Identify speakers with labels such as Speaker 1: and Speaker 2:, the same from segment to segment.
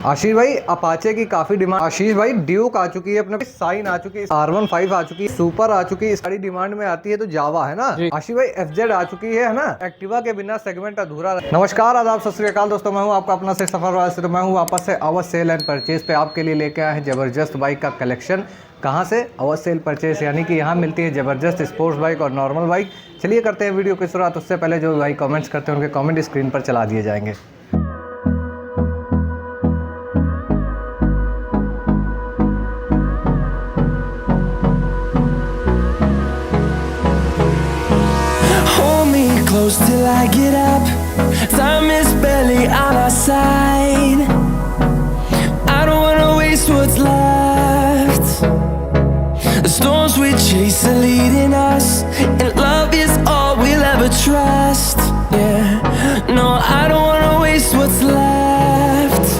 Speaker 1: आशीष भाई अपाचे की काफी डिमांड। आशीष भाई ड्यूक आ चुकी है, अपने साइन आ चुकी है, R15 आ चुकी है, सुपर आ चुकी है, सारी डिमांड में आती है तो जावा है ना। आशीष भाई FZ आ चुकी है ना। एक्टिवा के बिना सेगमेंट अधूरा है। नमस्कार आदाब सत श्री अकाल दोस्तों, मैं हूं आपका अपना से सफर से। तो मैं हूं वापस से अवध सेल एंड परचेज पे आपके लिए लेके आए हैं जबरदस्त बाइक का कलेक्शन। कहाँ से? अवध सेल परचेज, यानी कि यहाँ मिलती है जबरदस्त स्पोर्ट्स बाइक और नॉर्मल बाइक। चलिए करते हैं वीडियो की शुरुआत। उससे पहले जो भाई कमेंट्स करते हैं उनके कमेंट स्क्रीन पर चला दिए जाएंगे।
Speaker 2: Close till I get up. Time is barely on our side. I don't wanna waste what's left. The storms we chase are leading us, and love is all we'll ever trust. Yeah, no, I don't wanna waste what's left.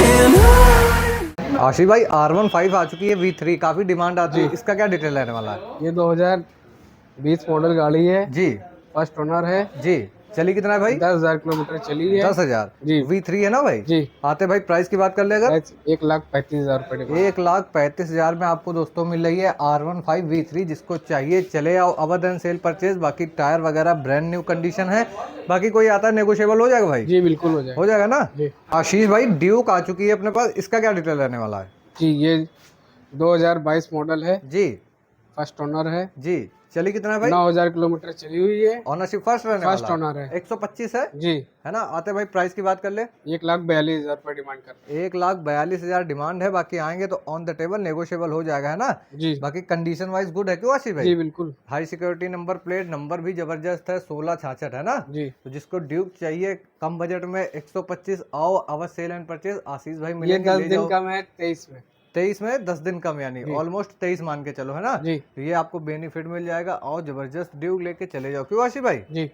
Speaker 2: And
Speaker 1: आशीष भाई R15 आ चुकी है V3, काफी demand आती है, इसका क्या detail रहने वाला है?
Speaker 3: ये 2020 मॉडल गाड़ी है
Speaker 1: जी,
Speaker 3: फर्स्ट ओनर है
Speaker 1: जी। चली कितना है भाई?
Speaker 3: 10,000 किलोमीटर चली है।
Speaker 1: 10,000
Speaker 3: जी।
Speaker 1: V3 है ना भाई
Speaker 3: जी।
Speaker 1: आते भाई प्राइस की बात कर ले अगर
Speaker 3: 1,35,000 रुपए।
Speaker 1: 1,35,000 में आपको दोस्तों मिल रही है R15 V3। जिसको चाहिए चले आओ अवध एंड सेल परचेज। बाकी टायर वगैरह ब्रांड न्यू कंडीशन है। बाकी कोई आता है नेगोशिएबल हो जाएगा भाई?
Speaker 3: जी बिल्कुल हो
Speaker 1: जाएगा ना
Speaker 3: जी।
Speaker 1: आशीष भाई ड्यूक आ चुकी है अपने पास, इसका क्या डिटेल रहने वाला है?
Speaker 3: जी ये 2022 मॉडल है,
Speaker 1: जी
Speaker 3: फर्स्ट ओनर है
Speaker 1: जी। चली कितना है भाई?
Speaker 3: 9,000 किलोमीटर चली हुई है।
Speaker 1: ऑनरशिप फर्स्ट रहने
Speaker 3: फर्स्ट
Speaker 1: वाला
Speaker 3: ओनर है।
Speaker 1: 125 है
Speaker 3: जी
Speaker 1: है ना। आते भाई प्राइस की बात कर ले।
Speaker 3: 1,42,000 रुपए डिमांड कर
Speaker 1: 1,42,000 डिमांड है। बाकी आएंगे तो ऑन द टेबल नेगोशिएबल हो जाएगा है ना।
Speaker 3: जी।
Speaker 1: बाकी कंडीशन वाइज गुड है क्यों आशीष भाई?
Speaker 3: जी बिल्कुल।
Speaker 1: High security number plate, number भी जबरदस्त है, 1666 है ना
Speaker 3: जी।
Speaker 1: तो जिसको ड्यूक चाहिए कम बजट में 125 आओ अवध सेल एंड परचेज। आशीष भाई
Speaker 3: ये
Speaker 1: मिलेंगे,
Speaker 3: 10
Speaker 1: ले
Speaker 3: दिन
Speaker 1: जाओ।
Speaker 3: कम है 23 में।
Speaker 1: 23 में 10 दिन कम, यानी ऑलमोस्ट 23 मान के चलो है ना।
Speaker 3: जी।
Speaker 1: तो ये आपको बेनिफिट मिल जाएगा और जबरदस्त ड्यूक लेके चले जाओ क्यों आशीष भाई?
Speaker 3: जी।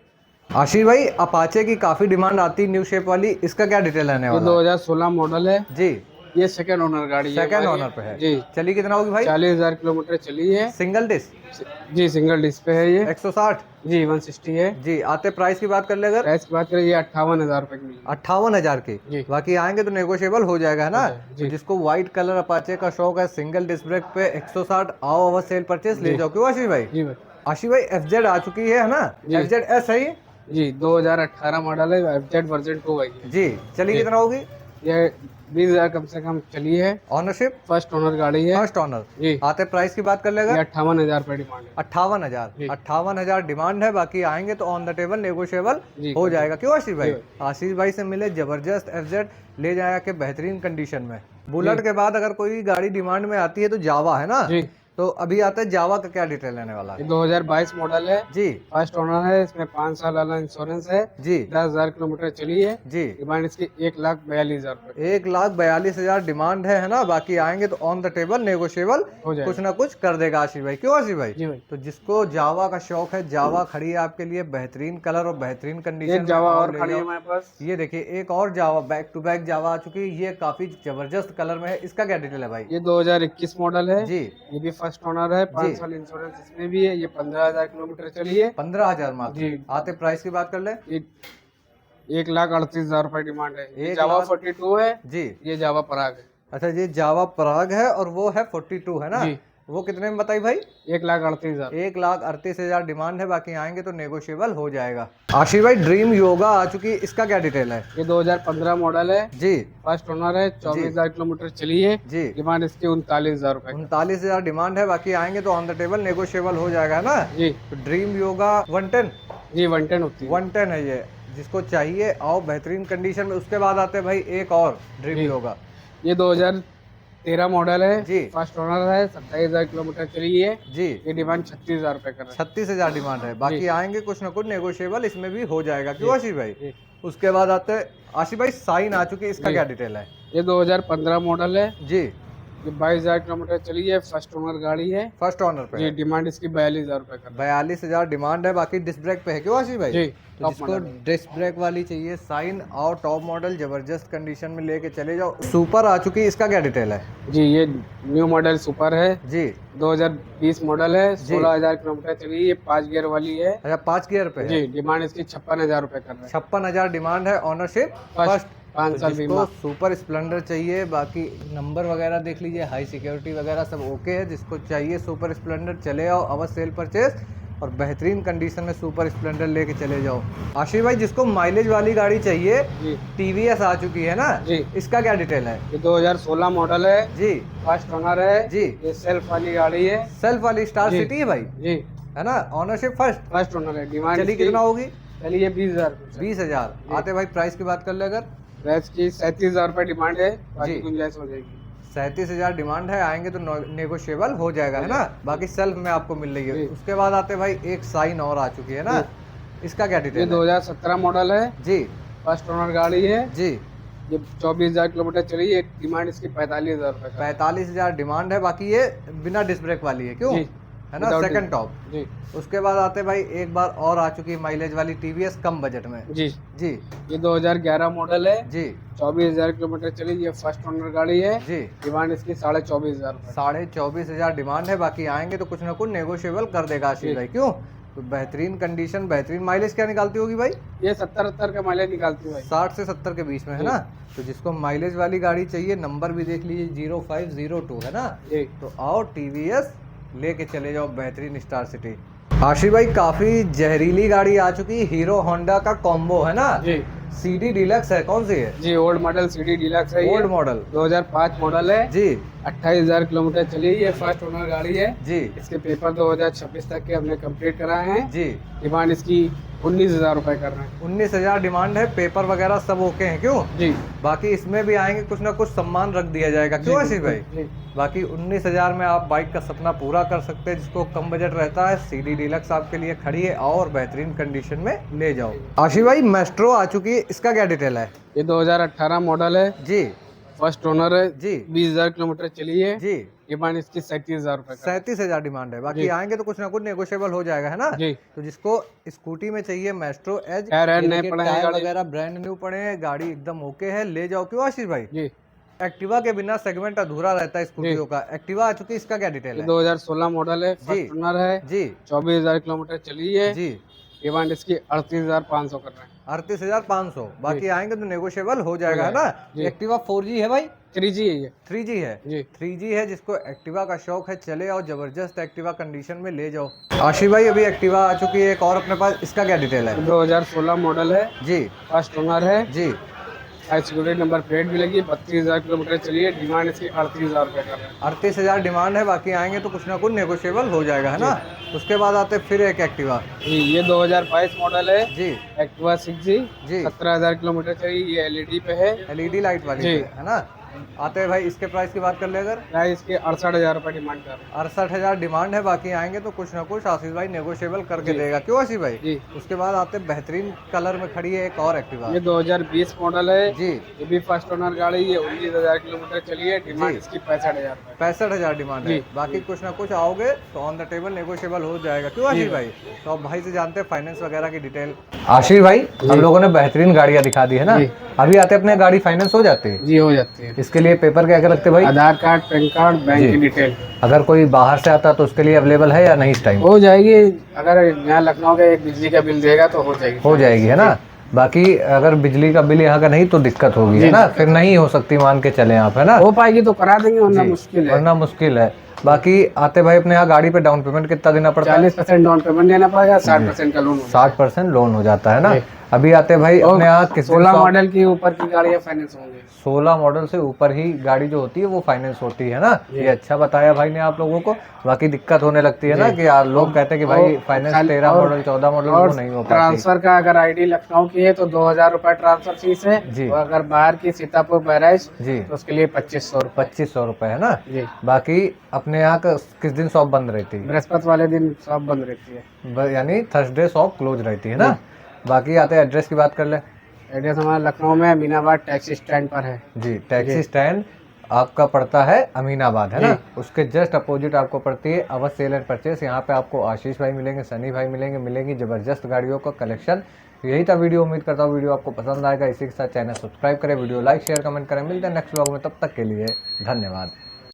Speaker 1: आशीष भाई अपाचे की काफी डिमांड आती है न्यू शेप वाली, इसका क्या डिटेल रहने
Speaker 3: ये
Speaker 1: वाला?
Speaker 3: 2016 मॉडल है
Speaker 1: जी।
Speaker 3: ये सेकंड ओनर गाड़ी है।
Speaker 1: सेकंड ओनर पे है।
Speaker 3: जी।
Speaker 1: चली कितना होगी भाई?
Speaker 3: 40,000 किलोमीटर चली है।
Speaker 1: Single disc?
Speaker 3: जी सिंगल डिस्क पे है ये।
Speaker 1: 160?
Speaker 3: जी 160 है।
Speaker 1: जी। आते प्राइस की बात कर ले अगर?
Speaker 3: प्राइस की बात करें ये 58,000 रुपए की मिलेगी।
Speaker 1: 58,000 की।
Speaker 3: जी।
Speaker 1: बाकी आएंगे तो नेगोशिएबल हो जाएगा है ना।
Speaker 3: जी।
Speaker 1: तो जिसको व्हाइट कलर अपाचे का शौक है, सिंगल डिस्क ब्रेक पे 160 आओ अवध सेल परचेज ले जाओ क्यों आशीष भाई?
Speaker 3: जी भाई।
Speaker 1: आशीष भाई FZ आ चुकी है ना।
Speaker 3: जी।
Speaker 1: FZ S है ये?
Speaker 3: जी 2018 मॉडल है, FZ वर्जन 2 है ये।
Speaker 1: जी। चली कितना होगी?
Speaker 3: ये 20,000 कम से कम चली है।
Speaker 1: ऑनरशिप
Speaker 3: फर्स्ट ओनर गाड़ी है।
Speaker 1: First owner.
Speaker 3: जी।
Speaker 1: आते प्राइस की बात कर लेगा?
Speaker 3: ये 58,000 रुपए डिमांड है।
Speaker 1: 58,000 डिमांड है। बाकी आएंगे तो ऑन द टेबल नेगोशिएबल
Speaker 3: जी,
Speaker 1: हो जाएगा क्यों आशीष भाई?
Speaker 3: जी।
Speaker 1: आशीष भाई से मिले जबरदस्त FZ ले जाएगा के बेहतरीन कंडीशन में। बुलेट के बाद अगर कोई गाड़ी डिमांड में आती है तो जावा है ना।
Speaker 3: जी।
Speaker 1: तो अभी आता है जावा का क्या डिटेल रहने वाला
Speaker 3: ये
Speaker 1: है?
Speaker 3: 2022 मॉडल है,
Speaker 1: जी
Speaker 3: फर्स्ट ओनर है, इसमें 5 साल वाला इंश्योरेंस है।
Speaker 1: जी
Speaker 3: 10,000 किलोमीटर चली है।
Speaker 1: जी।
Speaker 3: डिमांड इसकी 1,42,000 रुपए।
Speaker 1: 1,42,000 डिमांड है ना। बाकी आएंगे तो ऑन द टेबल नेगोशिएबल
Speaker 3: हो जाएगा।
Speaker 1: कुछ ना कुछ कर देगा आशीष भाई क्यों आशीष भाई?
Speaker 3: जी भाई।
Speaker 1: तो जिसको जावा का शौक है, जावा खड़ी है आपके लिए बेहतरीन कलर और बेहतरीन कंडीशन
Speaker 3: एक जावा और
Speaker 1: ले
Speaker 3: खड़ी है
Speaker 1: जाओ।
Speaker 3: हमारे पास।
Speaker 1: ये देखिए एक और जावा बैक टू बैक जावा आ चुकी है। ये काफी जबरदस्त कलर में है, इसका क्या डिटेल है भाई?
Speaker 3: ये 2021 मॉडल है।
Speaker 1: जी।
Speaker 3: ये भी फर्स्ट ओनर है, 5 साल इंश्योरेंस इसमें भी है। ये 15,000 किलोमीटर चली है।
Speaker 1: 15,000 मात्र।
Speaker 3: जी।
Speaker 1: आते प्राइस की बात कर ले।
Speaker 3: ये 1,38,000 रुपए डिमांड है। ये
Speaker 1: 1
Speaker 3: जावा
Speaker 1: लाख-
Speaker 3: 42 है।
Speaker 1: जी।
Speaker 3: ये जावा पराग है।
Speaker 1: अच्छा ये जावा पराग है और वो है 42 है ना।
Speaker 3: जी।
Speaker 1: वो कितने में बताई भाई?
Speaker 3: 1,38,000।
Speaker 1: 1,38,000 डिमांड है। बाकी आएंगे तो नेगोशिएबल हो जाएगा। आशीष भाई ड्रीम योगा आ चुकी है, इसका क्या डिटेल है?
Speaker 3: ये 2015 मॉडल है,
Speaker 1: जी
Speaker 3: फर्स्ट ओनर है, 24,000 किलोमीटर चली है।
Speaker 1: जी।
Speaker 3: डिमांड इसकी 39,000 रुपए।
Speaker 1: 39,000 डिमांड है। बाकी आएंगे तो ऑन द टेबल नेगोशिएबल हो जाएगा ना।
Speaker 3: जी।
Speaker 1: तो ड्रीम योगा 110
Speaker 3: जी 110 होती है।
Speaker 1: 110 है ये। जिसको चाहिए आओ बेहतरीन कंडीशन में। उसके बाद आते हैं भाई एक और ड्रीम
Speaker 3: जी।
Speaker 1: योगा।
Speaker 3: ये 2013 मॉडल है।
Speaker 1: जी।
Speaker 3: फर्स्ट ओनर है, 27,000 किलोमीटर चली है।
Speaker 1: जी।
Speaker 3: ये डिमांड 36,000 रुपए कर रहा
Speaker 1: 36,000 डिमांड है। बाकी
Speaker 3: जी।
Speaker 1: आएंगे कुछ ना कुछ नेगोशिएबल इसमें भी हो जाएगा क्यों
Speaker 3: जी।
Speaker 1: आशीष भाई?
Speaker 3: जी।
Speaker 1: उसके बाद आते हैं आशीष भाई साइन आ चुकी है, इसका
Speaker 3: जी।
Speaker 1: क्या डिटेल है?
Speaker 3: ये 2015 मॉडल है।
Speaker 1: जी।
Speaker 3: ये 22,000 किलोमीटर चली है, फर्स्ट ओनर गाड़ी है।
Speaker 1: फर्स्ट ऑनर पे
Speaker 3: जी
Speaker 1: है।
Speaker 3: डिमांड इसकी 42,000 रुपए कर रहा
Speaker 1: 42,000 डिमांड है। बाकी डिस्क ब्रेक पे है क्यों आशीष भाई?
Speaker 3: जी,
Speaker 1: तो
Speaker 3: टॉप
Speaker 1: जिसको
Speaker 3: मॉडल है।
Speaker 1: डिस्क ब्रेक वाली चाहिए साइन और टॉप मॉडल जबरदस्त कंडीशन में लेके चले जाओ। सुपर आ चुकी है, इसका क्या डिटेल है?
Speaker 3: जी ये न्यू मॉडल सुपर है,
Speaker 1: जी
Speaker 3: 2020 मॉडल है, 16,000 किलोमीटर चली है, ये 5 गियर वाली है।
Speaker 1: अच्छा 5 गियर पे है।
Speaker 3: जी डिमांड इसकी 56,000 रुपए कर रहा है।
Speaker 1: 56,000 डिमांड है। Ownership
Speaker 3: first. 5 साल
Speaker 1: जिसको
Speaker 3: बीमा।
Speaker 1: सुपर स्प्लेंडर चाहिए, बाकी नंबर वगैरह देख लीजिए, हाई सिक्योरिटी वगैरह सब ओके है। जिसको चाहिए सुपर स्प्लेंडर चले आओ, अवश्य सेल परचेज और बेहतरीन कंडीशन में सुपर स्प्लेंडर लेके चले जाओ। आशीष भाई जिसको माइलेज वाली गाड़ी चाहिए,
Speaker 3: जी
Speaker 1: टीवीएस आ चुकी है ना
Speaker 3: जी।
Speaker 1: इसका क्या डिटेल है?
Speaker 3: ये 2016 मॉडल है
Speaker 1: जी
Speaker 3: फर्स्ट ओनर है
Speaker 1: जी।
Speaker 3: ये सेल्फ वाली गाड़ी है
Speaker 1: सेल्फ वाली स्टार
Speaker 3: जी।
Speaker 1: सिटी है भाई,
Speaker 3: जी
Speaker 1: है ना? ऑनरशिप फर्स्ट,
Speaker 3: फर्स्ट ओनर है। डिमांड
Speaker 1: चली कितना होगी?
Speaker 3: चलिए 20,000।
Speaker 1: 20,000। आते भाई प्राइस की बात कर ले, अगर
Speaker 3: प्राइस की 37,000 रुपए डिमांड है, बाकी
Speaker 1: जी।
Speaker 3: गुंजाइश हो जाएगी।
Speaker 1: 37,000 डिमांड है, आएंगे तो नेगोशिएबल हो जाएगा, है ना? बाकी सेल्फ में आपको मिल रही है।
Speaker 3: जी।
Speaker 1: उसके बाद आते भाई एक साइन और आ चुकी है ना, इसका क्या
Speaker 3: ये
Speaker 1: डिटेल है?
Speaker 3: 2017 मॉडल है,
Speaker 1: जी
Speaker 3: फर्स्ट ओनर गाड़ी है।
Speaker 1: जी।
Speaker 3: ये 24,000 किलोमीटर चली है। डिमांड इसकी 45,000 रुपए का।
Speaker 1: 45,000 डिमांड है, बाकी ये बिना डिस्क ब्रेक वाली है, क्यों?
Speaker 3: जी।
Speaker 1: है ना,
Speaker 3: Without
Speaker 1: सेकंड टॉप।
Speaker 3: जी
Speaker 1: उसके बाद आते भाई एक बार और आ चुकी है माइलेज वाली टीवीएस कम बजट में।
Speaker 3: जी।
Speaker 1: जी
Speaker 3: ये 2011 मॉडल है,
Speaker 1: जी
Speaker 3: 24,000 किलोमीटर चली। ये फर्स्ट ओनर गाड़ी है।
Speaker 1: जी।
Speaker 3: डिमांड इसकी 24,500 रुपए।
Speaker 1: 24,500 डिमांड है, बाकी आएंगे तो कुछ ना कुछ नेगोशिएबल कर देगा आशीष
Speaker 3: जी।
Speaker 1: भाई, क्यों? तो बेहतरीन कंडीशन, बेहतरीन माइलेज क्या निकालती होगी भाई?
Speaker 3: ये 70-70 का माइलेज निकालती है भाई।
Speaker 1: 60 से 70 के बीच में, है
Speaker 3: जी।
Speaker 1: ना? तो जिसको माइलेज वाली गाड़ी चाहिए, नंबर भी देख लीजिए 0502, है ना?
Speaker 3: जी
Speaker 1: तो आओ टीवीएस लेके चले जाओ बेहतरीन स्टार सिटी। आशीष भाई काफी जहरीली गाड़ी आ चुकी है, हीरो होंडा का कॉम्बो, है ना?
Speaker 3: जी
Speaker 1: सीडी डीलक्स है, कौन सी है?
Speaker 3: जी। ओल्ड मॉडल सिटी डीलक्स है।
Speaker 1: ओल्ड मॉडल
Speaker 3: 2005 मॉडल है।
Speaker 1: जी
Speaker 3: 28,000 किलोमीटर चली। ये फर्स्ट ओनर गाड़ी है।
Speaker 1: जी
Speaker 3: इसके पेपर 2026 तक के हमने कंप्लीट कराए हैं।
Speaker 1: जी।
Speaker 3: डिमांड इसकी 19,000 रुपए कर रहे हैं।
Speaker 1: 19,000 डिमांड है, पेपर वगैरह सब ओके हैं, क्यों?
Speaker 3: जी
Speaker 1: बाकी इसमें भी आएंगे कुछ ना कुछ सम्मान रख दिया जाएगा, क्यों आशीष भाई?
Speaker 3: जी
Speaker 1: बाकी 19,000 में आप बाइक का सपना पूरा कर सकते हैं। जिसको कम बजट रहता है, सीडी डीलक्स आपके लिए खड़ी है और बेहतरीन कंडीशन में ले जाओ। आशीष भाई मेस्ट्रो आ चुकी है, इसका क्या डिटेल है?
Speaker 3: ये 2018 मॉडल है,
Speaker 1: जी
Speaker 3: फर्स्ट ओनर है।
Speaker 1: जी
Speaker 3: 20,000 किलोमीटर चली है।
Speaker 1: जी।
Speaker 3: डिमांड इसकी 37,000 रुपए का।
Speaker 1: 37,000 डिमांड है, बाकी
Speaker 3: जी।
Speaker 1: आएंगे तो कुछ ना कुछ नेगोशिएबल हो जाएगा, है ना?
Speaker 3: जी
Speaker 1: तो जिसको स्कूटी में चाहिए मेस्ट्रो एज,
Speaker 3: टायर
Speaker 1: ये
Speaker 3: नए
Speaker 1: देखिए
Speaker 3: पड़े हैं
Speaker 1: टायर
Speaker 3: गाड़ी।
Speaker 1: वगैरह ब्रांड न्यू पड़े हैं, गाड़ी एकदम ओके है, ले जाओ, क्यों आशीष भाई?
Speaker 3: जी।
Speaker 1: एक्टिवा के बिना सेगमेंट अधूरा रहता है स्कूटियों का। एक्टिवा आ चुकी है, इसका क्या डिटेल
Speaker 3: ये
Speaker 1: है?
Speaker 3: 2016 मॉडल है, फर्स्ट ओनर है।
Speaker 1: जी
Speaker 3: 24,000 किलोमीटर चली है।
Speaker 1: जी।
Speaker 3: डिमांड इसकी 38,500 कर रहे हैं।
Speaker 1: 38,500, बाकी आएंगे तो नेगोशिएबल हो जाएगा, है ना?
Speaker 3: जी।
Speaker 1: एक्टिवा 4G है भाई,
Speaker 3: 3G है ये।
Speaker 1: 3G है?
Speaker 3: जी
Speaker 1: 3G है। जिसको एक्टिवा का शौक है, चले आओ, जबरदस्त एक्टिवा कंडीशन में ले जाओ। आशीष भाई अभी एक्टिवा आ चुकी है एक और अपने पास, इसका क्या डिटेल है?
Speaker 3: 2016 मॉडल है,
Speaker 1: जी
Speaker 3: फर्स्ट ओनर है।
Speaker 1: जी।
Speaker 3: सिक्योरिटी नंबर प्लेट भी लगी। 32,000 किलोमीटर चली है। डिमांड इसकी 38,000 रुपए कर रहे हैं।
Speaker 1: 38,000 डिमांड है, बाकी आएंगे तो कुछ ना कुछ नेगोशिएबल हो जाएगा, है ना? उसके बाद आते फिर एक एक्टिवा।
Speaker 3: जी ये 2022 मॉडल है,
Speaker 1: जी
Speaker 3: एक्टिवा 6G।
Speaker 1: जी।
Speaker 3: 17,000 किलोमीटर चली। ये LED पे है।
Speaker 1: LED लाइट वाली
Speaker 3: जी।
Speaker 1: है ना? आते हैं भाई इसके प्राइस की बात कर ले, अगर
Speaker 3: प्राइस के 68,000 रुपए डिमांड कर रहे
Speaker 1: 68,000 डिमांड है, बाकी आएंगे तो कुछ ना कुछ आशीष भाई नेगोशिएबल करके
Speaker 3: जी।
Speaker 1: देगा, क्यों आशीष भाई?
Speaker 3: हैं। जी
Speaker 1: उसके बाद आते हैं बेहतरीन कलर में खड़ी है एक और एक्टिवा।
Speaker 3: ये 2020 मॉडल है।
Speaker 1: जी
Speaker 3: ये भी फर्स्ट ओनर गाड़ी है। 19,000 किलोमीटर चली है। डिमांड
Speaker 1: जी।
Speaker 3: इसकी 65,000 रुपए।
Speaker 1: 65,000 डिमांड है,
Speaker 3: जी।
Speaker 1: बाकी कुछ ना कुछ आओगे तो ऑन द टेबल नेगोशिएबल हो जाएगा, क्यों आशीष भाई? तो अब भाई से जानते हैं फाइनेंस वगैरह की डिटेल। आशीष भाई हम लोगों ने बेहतरीन गाड़ियाँ दिखा दी है ना,
Speaker 3: जी।
Speaker 1: अभी आते अपने गाड़ी फाइनेंस हो जाती है,
Speaker 3: जी हो जाती है।
Speaker 1: इसके लिए पेपर क्या क्या लगते हैं भाई?
Speaker 3: आधार कार्ड, पैन कार्ड, बैंक
Speaker 1: जी।
Speaker 3: की डिटेल
Speaker 1: अगर कोई बाहर से आता तो उसके लिए अवेलेबल है या नहीं इस टाइम?
Speaker 3: हो जाएगी। अगर यहाँ लखनऊ का एक बिजली का बिल देगा तो हो जाएगी।
Speaker 1: हो जाएगी, है ना? बाकी अगर बिजली का बिल यहाँ का नहीं तो दिक्कत होगी, है ना? फिर नहीं हो सकती, मान के चले आप, है ना?
Speaker 3: हो पाएगी तो करा देंगे, वरना
Speaker 1: जी,
Speaker 3: मुश्किल है।
Speaker 1: वरना मुश्किल है। बाकी आते भाई अपने यहाँ गाड़ी पे डाउन पेमेंट कितना देना पड़ता है?
Speaker 3: 40% डाउन पेमेंट देना पड़ेगा। 60% का लोन।
Speaker 1: 60% लोन हो जाता है ना? अभी आते भाई अपने यहाँ किस
Speaker 3: 16 मॉडल के ऊपर की गाड़ियाँ फाइनेंस होंगे।
Speaker 1: 16 मॉडल से ऊपर ही गाड़ी जो होती है वो फाइनेंस होती है ना? ये अच्छा बताया भाई ने आप लोगों को। बाकी दिक्कत होने लगती है ना कि यार लोग कहते हैं कि भाई फाइनेंस 13 मॉडल 14 मॉडल वो नहीं हो पाती।
Speaker 3: ट्रांसफर का अगर आईडी लखनऊ की है तो 2,000 रुपए ट्रांसफर फीस है।
Speaker 1: जी।
Speaker 3: और अगर बाहर की सीतापुर बहराइच
Speaker 1: जी
Speaker 3: तो उसके लिए 2,500 रुपए।
Speaker 1: 2,500 रुपए, है ना?
Speaker 3: जी।
Speaker 1: बाकी अपने यहाँ का किस दिन शॉप बंद रहती है?
Speaker 3: बृहस्पति वाले दिन शॉप बंद रहती है।
Speaker 1: यानी थर्सडे शॉप क्लोज रहती है ना? बाकी आते एड्रेस की बात कर ले।
Speaker 3: एड्रेस हमारा लखनऊ में अमीनाबाद टैक्सी स्टैंड पर है।
Speaker 1: जी टैक्सी स्टैंड आपका पड़ता है अमीनाबाद, है ना? उसके जस्ट अपोजिट आपको पड़ती है अवध सेल एंड परचेस। यहाँ पे आपको आशीष भाई मिलेंगे, सनी भाई मिलेंगी जबरदस्त गाड़ियों का कलेक्शन। यही था वीडियो, उम्मीद करता हूँ वीडियो आपको पसंद आएगा। इसी के साथ चैनल सब्सक्राइब करें, वीडियो लाइक शेयर कमेंट करें। मिलते हैं नेक्स्ट व्लॉग में, तब तक के लिए धन्यवाद।